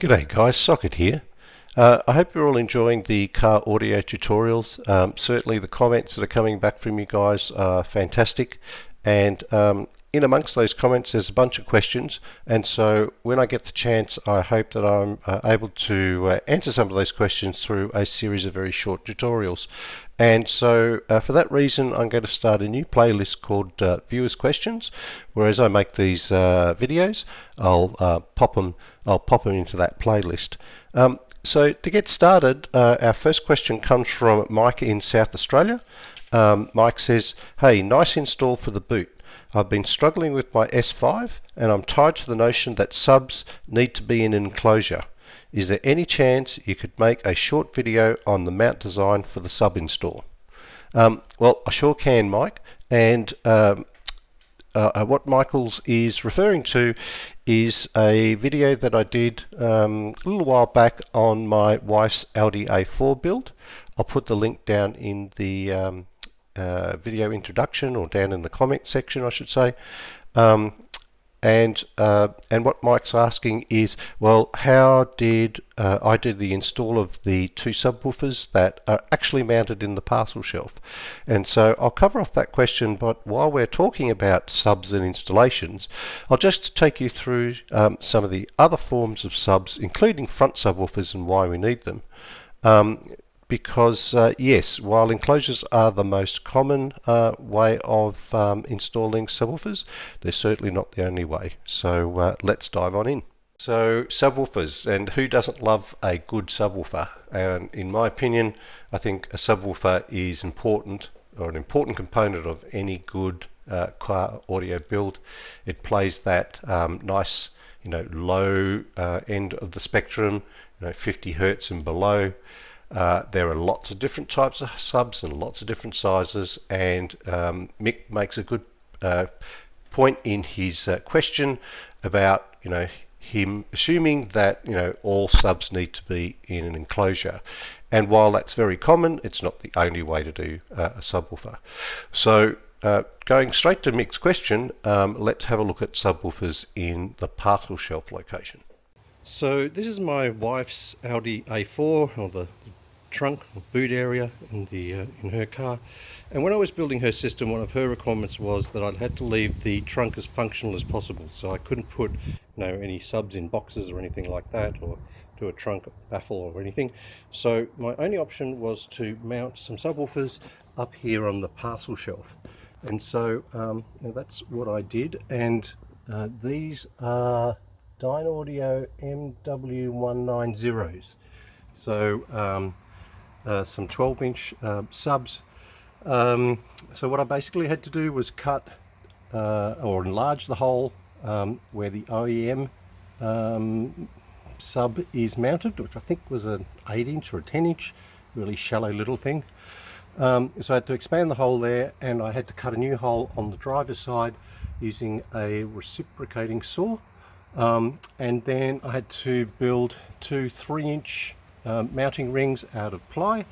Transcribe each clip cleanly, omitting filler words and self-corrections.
G'day guys, Socket here. I hope you're all enjoying the car audio tutorials. Certainly the comments that are coming back from you guys are fantastic, and in amongst those comments there's a bunch of questions, and so when I get the chance I hope that I'm able to answer some of those questions through a series of very short tutorials. And so for that reason I'm going to start a new playlist called Viewers Questions, where as I make these videos I'll pop them into that playlist. So to get started, our first question comes from Mike in South Australia. Mike says, "Hey, nice install for the boot. I've been struggling with my S5 and I'm tied to the notion that subs need to be in an enclosure. Is there any chance you could make a short video on the mount design for the sub install?" Well, I sure can, Mike, and what Michael's is referring to is a video that I did a little while back on my wife's Audi A4 build. I'll put the link down in the video introduction, or down in the comment section I should say. And what Mike's asking is, well, how did I do the install of the two subwoofers that are actually mounted in the parcel shelf? And so I'll cover off that question, but while we're talking about subs and installations, I'll just take you through some of the other forms of subs, including front subwoofers, and why we need them. Because yes, while enclosures are the most common way of installing subwoofers, they're certainly not the only way. So let's dive on in. So subwoofers, and who doesn't love a good subwoofer? And in my opinion, I think a subwoofer is important, or an important component of any good car audio build. It plays that nice, low end of the spectrum, 50 hertz and below. There are lots of different types of subs and lots of different sizes, and Mick makes a good point in his question about him assuming that all subs need to be in an enclosure, and while that's very common, it's not the only way to do a subwoofer. So going straight to Mick's question, let's have a look at subwoofers in the parcel shelf location. So this is my wife's Audi A4, or the trunk or boot area in her car, and when I was building her system, one of her requirements was that I'd had to leave the trunk as functional as possible, so I couldn't put any subs in boxes or anything like that, or do a trunk baffle or anything. So my only option was to mount some subwoofers up here on the parcel shelf, and so that's what I did. And these are Dynaudio MW190s, so some 12-inch subs. So what I basically had to do was cut or enlarge the hole where the OEM sub is mounted, which I think was an 8-inch or a 10-inch, really shallow little thing. So I had to expand the hole there, and I had to cut a new hole on the driver's side using a reciprocating saw, and then I had to build two 3-inch mounting rings out of ply,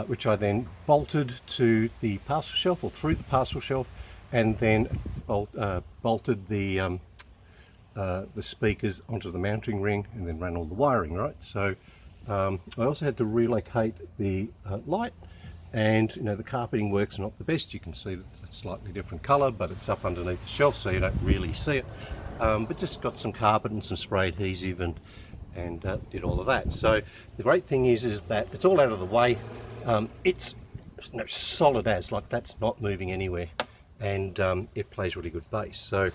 which I then bolted to the parcel shelf, or through the parcel shelf, and then bolted the speakers onto the mounting ring, and then ran all the wiring, right? So I also had to relocate the light, and the carpeting work's not the best. You can see that it's a slightly different color, but it's up underneath the shelf, so you don't really see it, but just got some carpet and some spray adhesive, and did all of that. So the great thing is that it's all out of the way. It's solid as, like, that's not moving anywhere, and it plays really good bass. So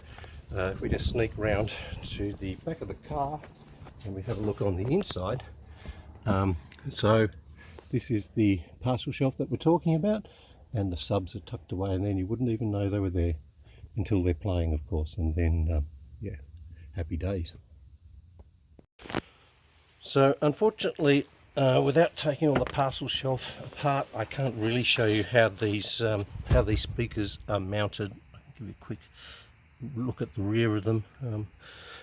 if we just sneak around to the back of the car and we have a look on the inside, so this is the parcel shelf that we're talking about, and the subs are tucked away, and then you wouldn't even know they were there until they're playing, of course, and then yeah, happy days. So unfortunately, without taking all the parcel shelf apart, I can't really show you how these speakers are mounted. I'll give you a quick look at the rear of them,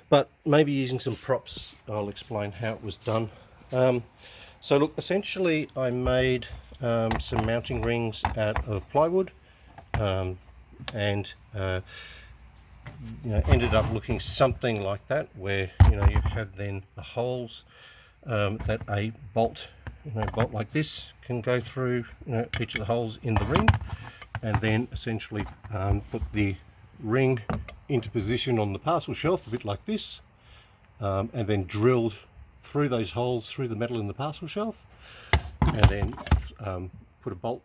but maybe using some props I'll explain how it was done. So look, essentially I made some mounting rings out of plywood, and ended up looking something like that, where you have then the holes that a bolt bolt like this can go through each of the holes in the ring, and then essentially put the ring into position on the parcel shelf a bit like this, and then drilled through those holes through the metal in the parcel shelf, and then put a bolt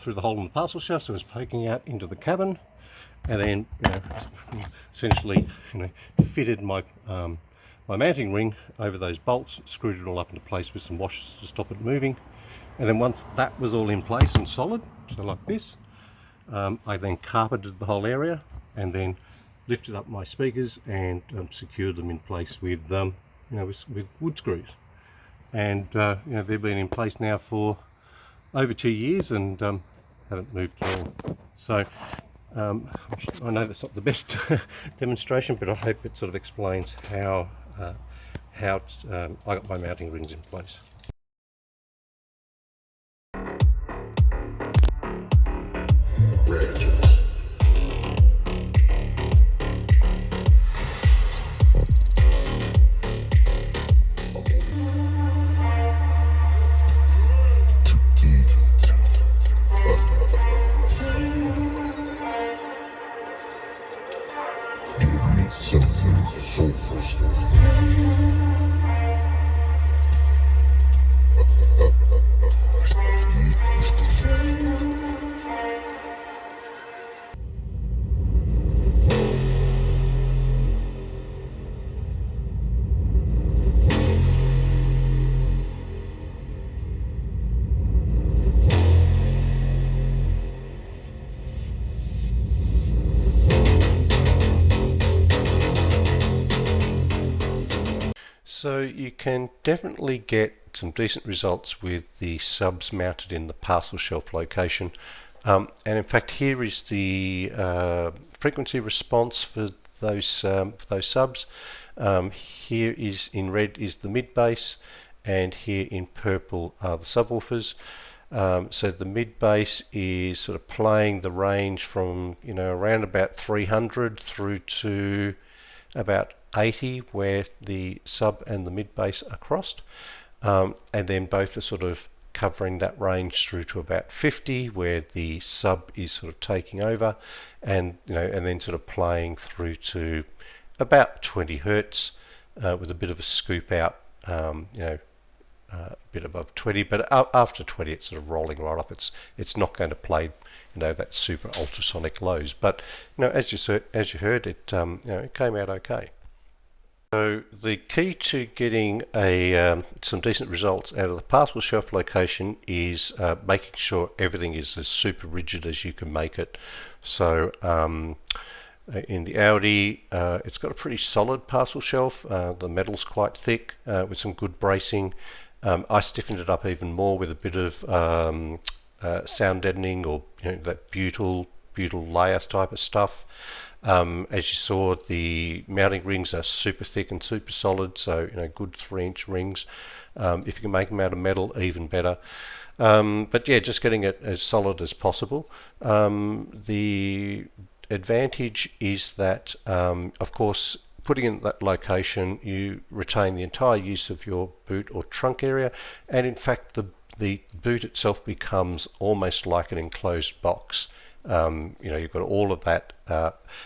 through the hole in the parcel shelf so it's poking out into the cabin, and then essentially fitted my my mounting ring over those bolts, screwed it all up into place with some washers to stop it moving, and then once that was all in place and solid, so like this, I then carpeted the whole area and then lifted up my speakers and secured them in place with with wood screws, and they've been in place now for over 2 years and haven't moved at all. So I know that's not the best demonstration, but I hope it sort of explains how I got my mounting rings in place. So you can definitely get some decent results with the subs mounted in the parcel shelf location, and in fact here is the frequency response for those subs. Here is in red is the mid bass, and here in purple are the subwoofers. So the mid bass is sort of playing the range from around about 300 through to about 80 where the sub and the mid bass are crossed, and then both are sort of covering that range through to about 50 where the sub is sort of taking over, and and then sort of playing through to about 20 hertz with a bit of a scoop out, a bit above 20, but after 20 it's sort of rolling right off. It's not going to play that super ultrasonic lows, but as you heard, it it came out okay. So the key to getting some decent results out of the parcel shelf location is making sure everything is as super rigid as you can make it. So in the Audi, it's got a pretty solid parcel shelf. The metal's quite thick with some good bracing. I stiffened it up even more with a bit of sound deadening, or that butyl layer type of stuff. As you saw, the mounting rings are super thick and super solid, so good 3-inch rings. If you can make them out of metal, even better. But yeah, just getting it as solid as possible. The advantage is that, of course, putting in that location, you retain the entire use of your boot or trunk area, and in fact the boot itself becomes almost like an enclosed box. You've got all of that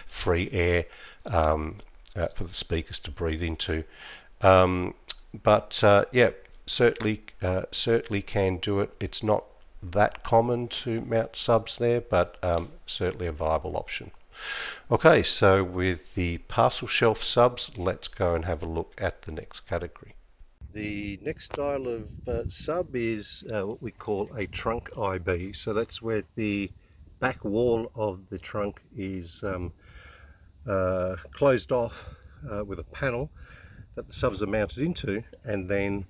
free air for the speakers to breathe into. Yeah, certainly can do it. It's not that common to mount subs there, but certainly a viable option. Okay, so with the parcel shelf subs, let's go and have a look at the next category. The next style of sub is what we call a trunk IB. So that's where the back wall of the trunk is closed off with a panel that the subs are mounted into, and then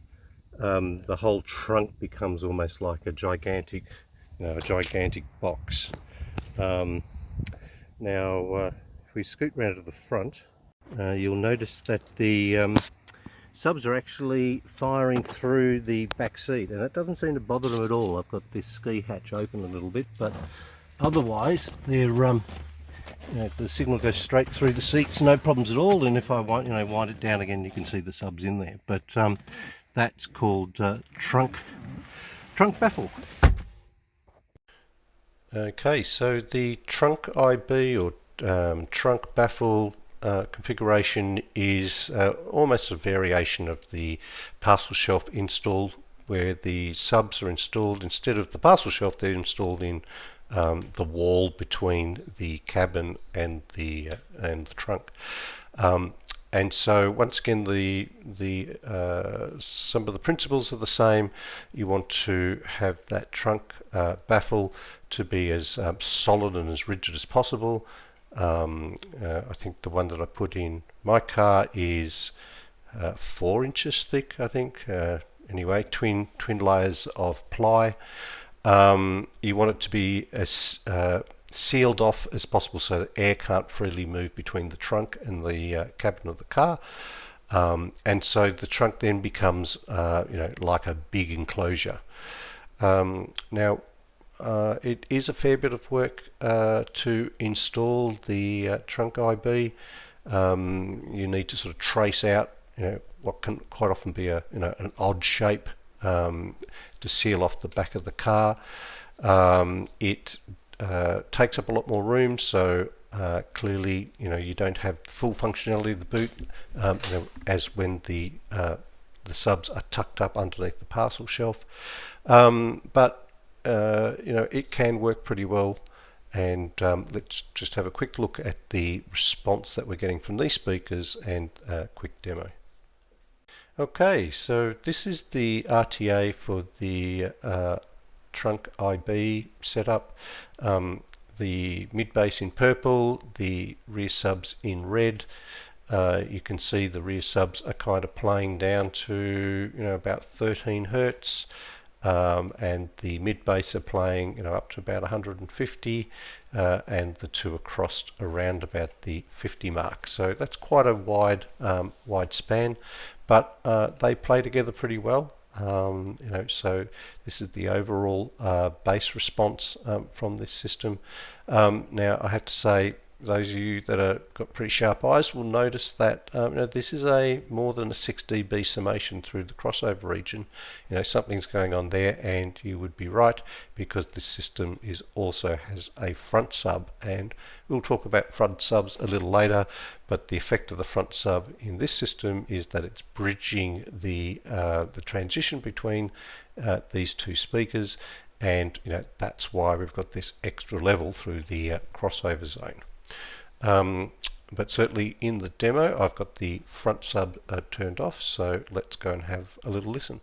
the whole trunk becomes almost like a gigantic box. Now if we scoot round to the front, you'll notice that the subs are actually firing through the back seat, and it doesn't seem to bother them at all. I've got this ski hatch open a little bit, but otherwise they're The signal goes straight through the seats, no problems at all. And if I wind it down again, you can see the subs in there. But that's called trunk baffle. Okay, so the trunk IB or trunk baffle configuration is almost a variation of the parcel shelf install, where the subs are installed instead of the parcel shelf. They're installed in the wall between the cabin and the trunk. And so once again, some of the principles are the same. You want to have that trunk baffle to be as solid and as rigid as possible. I think the one that I put in my car is 4 inches thick, I think. Anyway, twin layers of ply. You want it to be as sealed off as possible so that air can't freely move between the trunk and the cabin of the car. And so the trunk then becomes like a big enclosure. Now it is a fair bit of work to install the trunk IB. You need to sort of trace out what can quite often be an odd shape to seal off the back of the car. It takes up a lot more room, so clearly you don't have full functionality of the boot as when the subs are tucked up underneath the parcel shelf, but it can work pretty well. And let's just have a quick look at the response that we're getting from these speakers and a quick demo. Okay, so this is the RTA for the trunk IB setup. The mid bass in purple, the rear subs in red. You can see the rear subs are kind of playing down to about 13 hertz, and the mid bass are playing up to about 150, and the two across around about the 50 mark. So that's quite a wide span, but they play together pretty well. So this is the overall bass response from this system. Now I have to say, those of you that have got pretty sharp eyes will notice that this is more than a 6 dB summation through the crossover region. Something's going on there, and you would be right, because this system also has a front sub, and we'll talk about front subs a little later. But the effect of the front sub in this system is that it's bridging the transition between these two speakers, and that's why we've got this extra level through the crossover zone. But certainly in the demo I've got the front sub turned off, so let's go and have a little listen.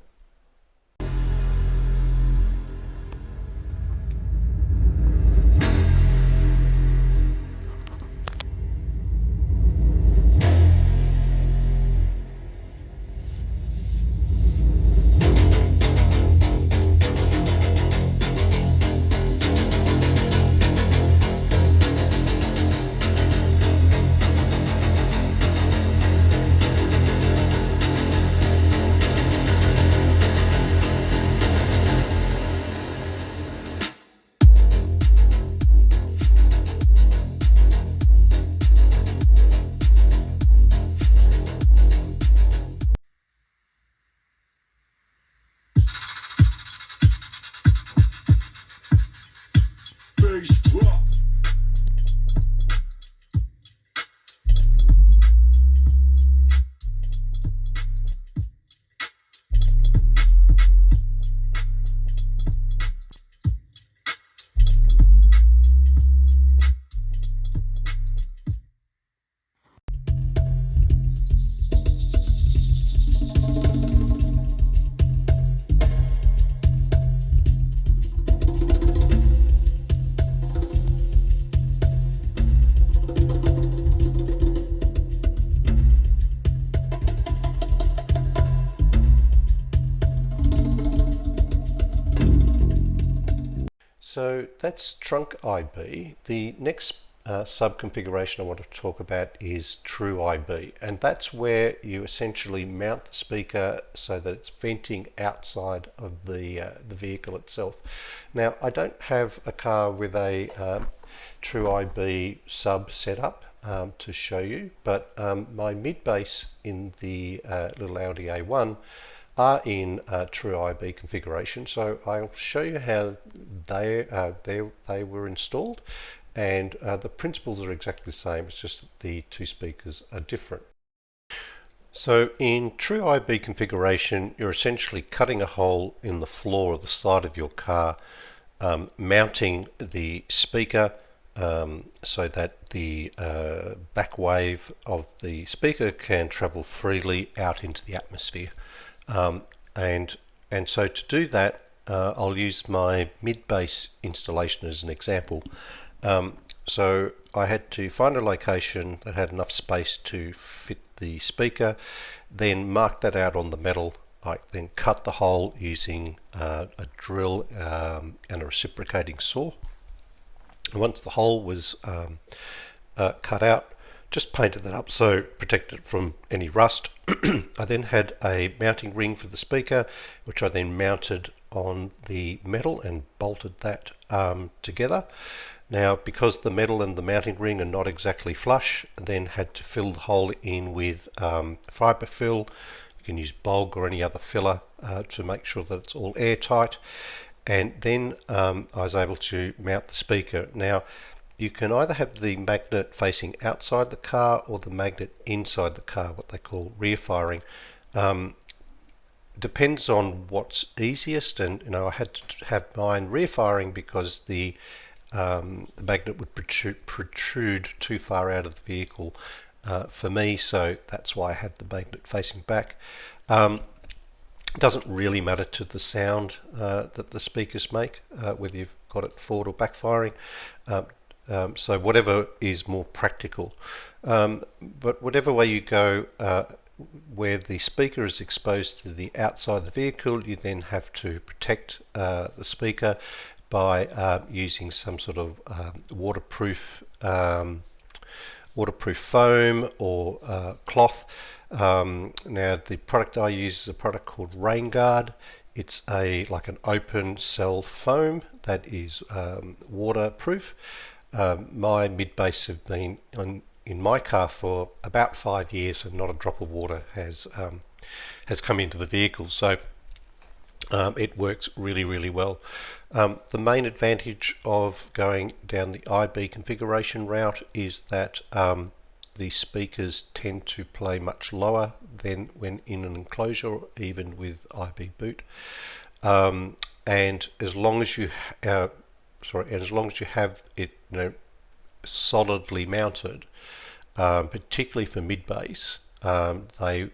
So that's trunk IB. The next sub configuration I want to talk about is true IB, and that's where you essentially mount the speaker so that it's venting outside of the vehicle itself. Now, I don't have a car with a true IB sub setup to show you, but my mid bass in the little Audi A1 are in true IB configuration, so I'll show you how they were installed, and the principles are exactly the same. It's just that the two speakers are different. So in true IB configuration, you're essentially cutting a hole in the floor or the side of your car, mounting the speaker so that the back wave of the speaker can travel freely out into the atmosphere. And so to do that, I'll use my mid-bass installation as an example. So I had to find a location that had enough space to fit the speaker, then mark that out on the metal. I then cut the hole using a drill and a reciprocating saw. And once the hole was cut out, just painted that up so protected it from any rust. I then had a mounting ring for the speaker, which I then mounted on the metal and bolted that together. Now, because the metal and the mounting ring are not exactly flush, I then had to fill the hole in with fibre fill. You can use bog or any other filler to make sure that it's all airtight. And then I was able to mount the speaker. Now, you can either have the magnet facing outside the car or the magnet inside the car, what they call rear firing. Depends on what's easiest, and I had to have mine rear firing because the magnet would protrude too far out of the vehicle for me, so that's why I had the magnet facing back. It doesn't really matter to the sound that the speakers make, whether you've got it forward or back firing. So whatever is more practical. But whatever way you go, where the speaker is exposed to the outside of the vehicle, you then have to protect the speaker by using some sort of waterproof foam or cloth. Now the product I use is a product called Rain Guard. It's like an open cell foam that is waterproof. My mid-bass have been in my car for about 5 years, and not a drop of water has come into the vehicle. So it works really, really well. The main advantage of going down the IB configuration route is that the speakers tend to play much lower than when in an enclosure, even with IB boot. And as long as you have it, solidly mounted, particularly for mid-bass, they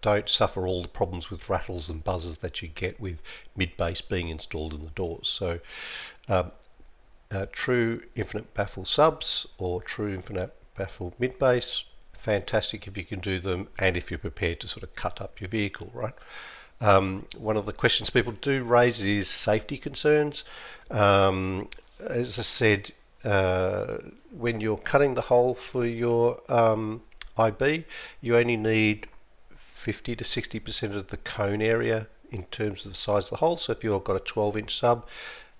don't suffer all the problems with rattles and buzzes that you get with mid-bass being installed in the doors. So true infinite baffle subs or true infinite baffle mid-bass, fantastic if you can do them and if you're prepared to sort of cut up your vehicle, right? One of the questions people do raise is safety concerns. As I said, when you're cutting the hole for your IB, you only need 50 to 60% of the cone area in terms of the size of the hole. So if you've got a 12-inch sub,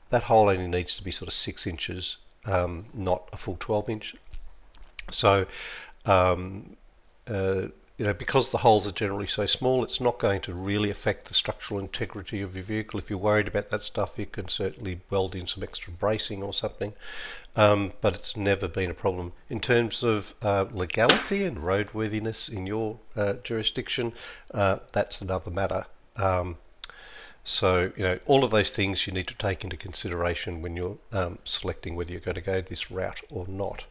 that hole only needs to be sort of 6 inches, not a full 12-inch. So because the holes are generally so small, it's not going to really affect the structural integrity of your vehicle. If you're worried about that stuff, you can certainly weld in some extra bracing or something, but it's never been a problem. In terms of legality and roadworthiness in your jurisdiction, that's another matter. So all of those things you need to take into consideration when you're selecting whether you're going to go this route or not.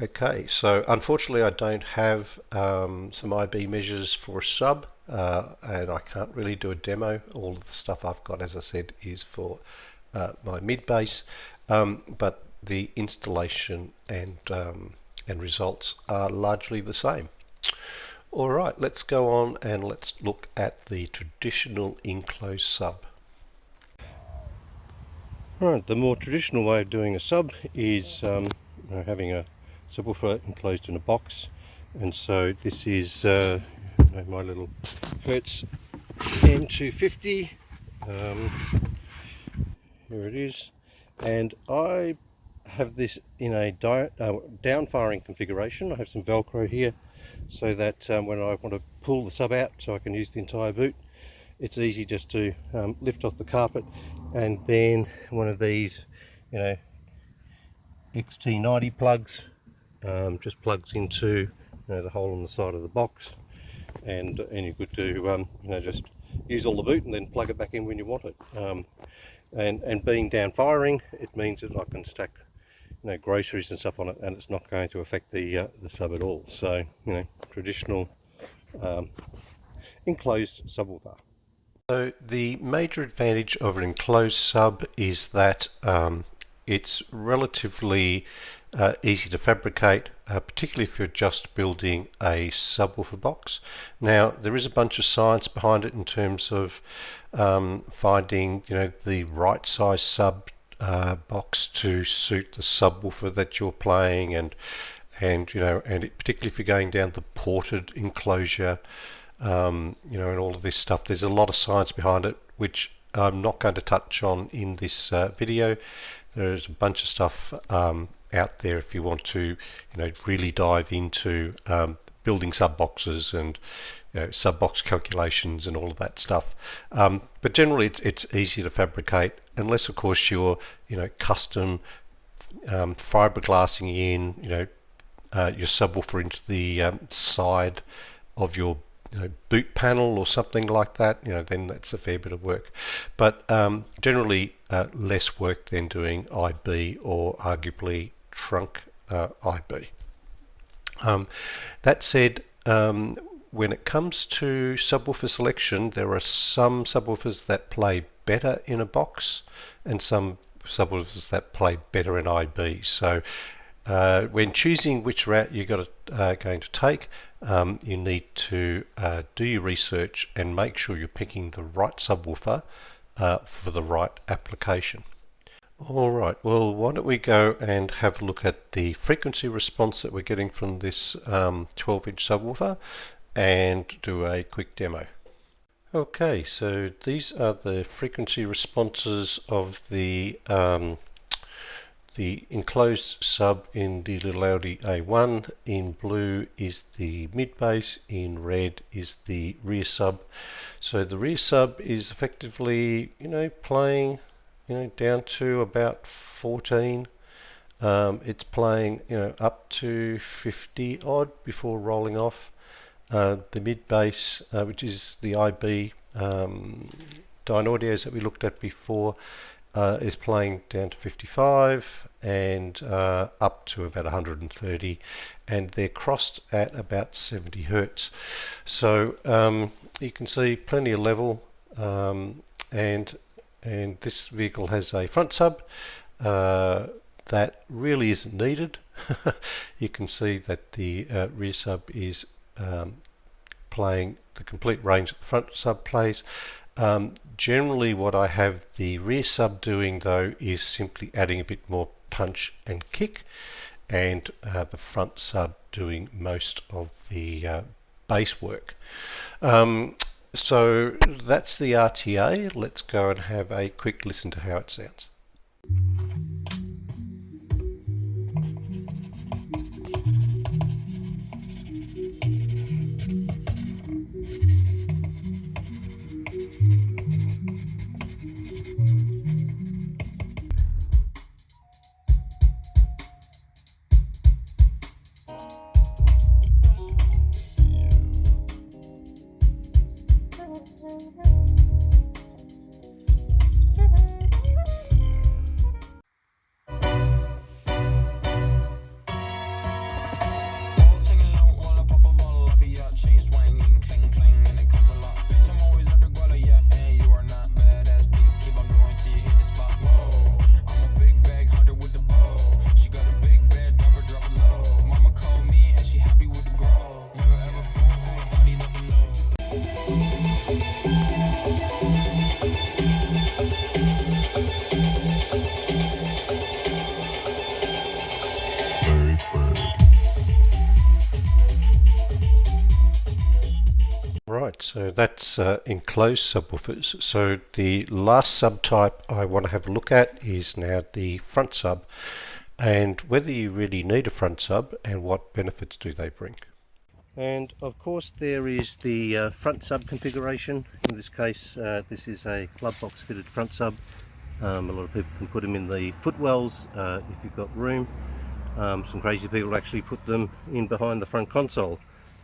Okay, so unfortunately I don't have some IB measures for a sub, and I can't really do a demo. All of the stuff I've got, as I said, is for my mid-bass, but the installation and results are largely the same. Alright, let's go on and let's look at the traditional enclosed sub. Alright, the more traditional way of doing a sub is having a subwoofer enclosed in a box, and so this is my little Hertz M250. Here it is, and I have this in a down firing configuration. I have some Velcro here so that when I want to pull the sub out so I can use the entire boot, it's easy just to lift off the carpet, and then one of these, XT90 plugs just plugs into the hole on the side of the box, and you're good to just use all the boot and then plug it back in when you want it. And being down firing, it means that I can stack groceries and stuff on it, and it's not going to affect the sub at all. So traditional enclosed subwoofer. So the major advantage of an enclosed sub is that it's relatively easy to fabricate, particularly if you're just building a subwoofer box. Now there is a bunch of science behind it in terms of finding the right size sub box to suit the subwoofer that you're playing, and particularly if you're going down the ported enclosure, and all of this stuff. There's a lot of science behind it, which I'm not going to touch on in this video. There's a bunch of stuff out there if you want to really dive into building sub boxes and sub box calculations and all of that stuff. But generally it's easy to fabricate, unless of course you're custom fiberglassing in your subwoofer into the side of your boot panel or something like that. Then that's a fair bit of work, but generally less work than doing IB or arguably trunk IB. That said, when it comes to subwoofer selection, there are some subwoofers that play better in a box and some subwoofers that play better in IB. So when choosing which route you're going to take, you need to do your research and make sure you're picking the right subwoofer for the right application. Alright, well why don't we go and have a look at the frequency response that we're getting from this 12-inch subwoofer and do a quick demo. Okay, so these are the frequency responses of the enclosed sub in the Little Audi A1. In blue is the mid bass, in red is the rear sub. So the rear sub is effectively playing down to about 14. It's playing up to 50 odd before rolling off. The mid bass, which is the IB dyne audios that we looked at before, is playing down to 55 and up to about 130, and they're crossed at about 70 hertz. So you can see plenty of level, and this vehicle has a front sub that really isn't needed. You can see that the rear sub is playing the complete range that the front sub plays. Generally what I have the rear sub doing though is simply adding a bit more punch and kick, and the front sub doing most of the bass work. So that's the RTA. Let's go and have a quick listen to how it sounds. Right, so that's enclosed subwoofers. So the last subtype I want to have a look at is now the front sub. and whether you really need a front sub and what benefits do they bring. And of course there is the front sub configuration. In this case this is a glove box fitted front sub. A lot of people can put them in the footwells if you've got room. Some crazy people actually put them in behind the front console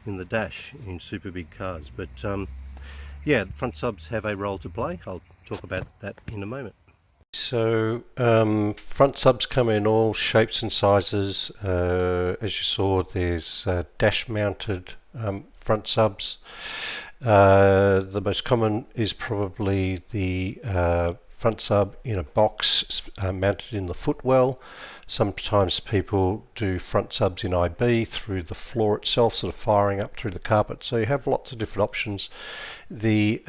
in the dash in super big cars. But yeah, front subs have a role to play. I'll talk about that in a moment. So front subs come in all shapes and sizes. As you saw, there's dash mounted front subs. The most common is probably the front sub in a box mounted in the footwell. Sometimes people do front subs in IB through the floor itself, sort of firing up through the carpet. So you have lots of different options. The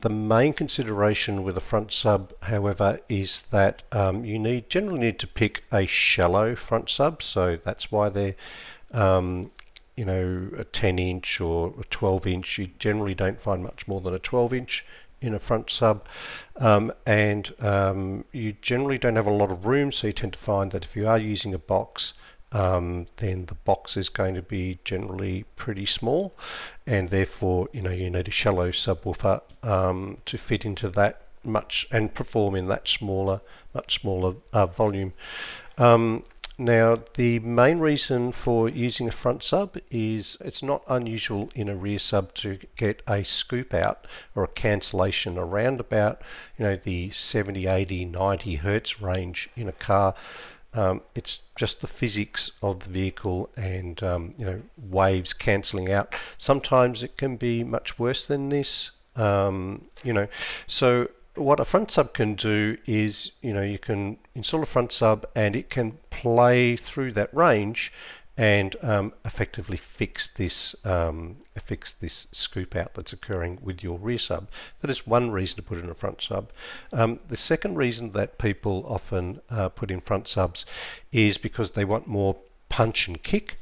main consideration with a front sub, however, is that you generally need to pick a shallow front sub. So that's why they're you know, a 10-inch or a 12-inch. You generally don't find much more than a 12-inch in a front sub, and you generally don't have a lot of room, so you tend to find that if you are using a box, then the box is going to be generally pretty small, and therefore you need a shallow subwoofer to fit into that much and perform in that much smaller volume. Now, the main reason for using a front sub is it's not unusual in a rear sub to get a scoop out or a cancellation around about the 70, 80, 90 hertz range in a car. It's just the physics of the vehicle and waves cancelling out. Sometimes it can be much worse than this. So what a front sub can do is, you can install a front sub and it can play through that range and effectively fix this scoop out that's occurring with your rear sub. That is one reason to put in a front sub. The second reason that people often put in front subs is because they want more punch and kick.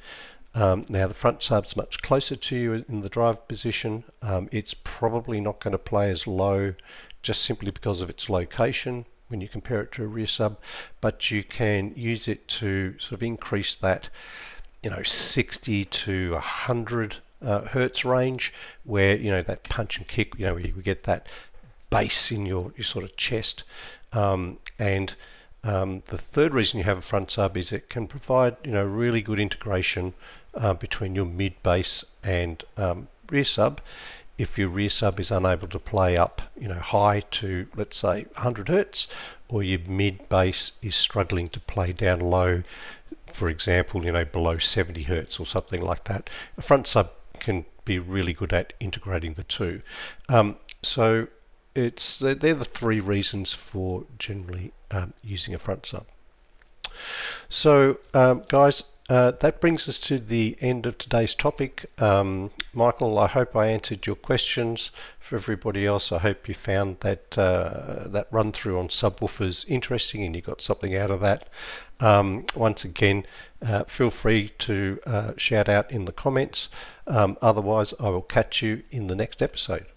Now the front sub's much closer to you in the drive position. It's probably not going to play as low just simply because of its location when you compare it to a rear sub, but you can use it to sort of increase that 60 to 100 hertz range where that punch and kick, where you get that bass in your sort of chest. And the third reason you have a front sub is it can provide really good integration between your mid bass and rear sub. If your rear sub is unable to play up high to, let's say, 100 hertz, or your mid bass is struggling to play down low, for example below 70 hertz or something like that, a front sub can be really good at integrating the two. So they're the three reasons for generally using a front sub. So guys, that brings us to the end of today's topic. Michael, I hope I answered your questions. For everybody else, I hope you found that that run through on subwoofers interesting and you got something out of that. Once again, feel free to shout out in the comments. Otherwise, I will catch you in the next episode.